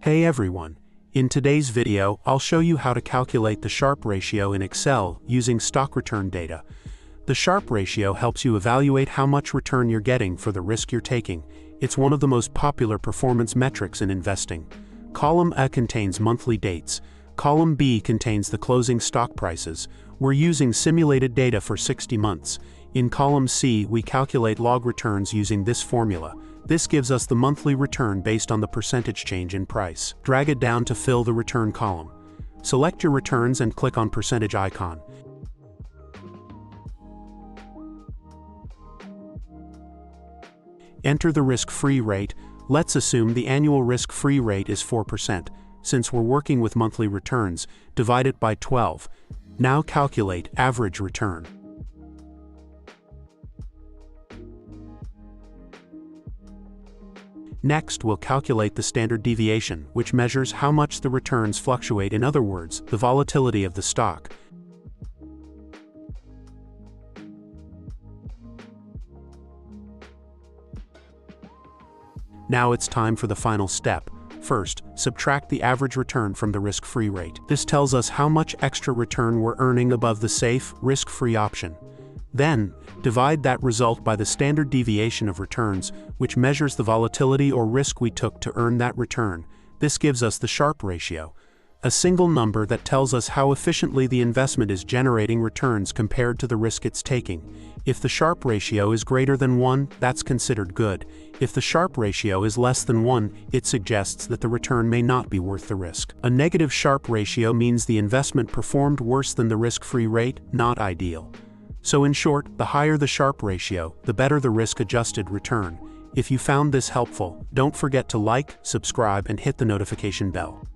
Hey everyone! In today's video, I'll show you how to calculate the Sharpe ratio in Excel using stock return data. The Sharpe ratio helps you evaluate how much return you're getting for the risk you're taking. It's one of the most popular performance metrics in investing. Column A contains monthly dates. Column B contains the closing stock prices. We're using simulated data for 60 months. In column C, we calculate log returns using this formula. This gives us the monthly return based on the percentage change in price. Drag it down to fill the return column. Select your returns and click on percentage icon. Enter the risk-free rate. Let's assume the annual risk-free rate is 4%. Since we're working with monthly returns, divide it by 12. Now calculate average return. Next, we'll calculate the standard deviation, which measures how much the returns fluctuate, in other words, the volatility of the stock. Now it's time for the final step. First, subtract the average return from the risk-free rate. This tells us how much extra return we're earning above the safe, risk-free option. Then, divide that result by the standard deviation of returns, which measures the volatility or risk we took to earn that return. This gives us the Sharpe ratio, a single number that tells us how efficiently the investment is generating returns compared to the risk it's taking. If the Sharpe ratio is greater than 1, that's considered good. If the Sharpe ratio is less than 1, it suggests that the return may not be worth the risk. A negative Sharpe ratio means the investment performed worse than the risk-free rate, not ideal. So in short, the higher the Sharpe ratio, the better the risk-adjusted return. If you found this helpful, don't forget to like, subscribe, and hit the notification bell.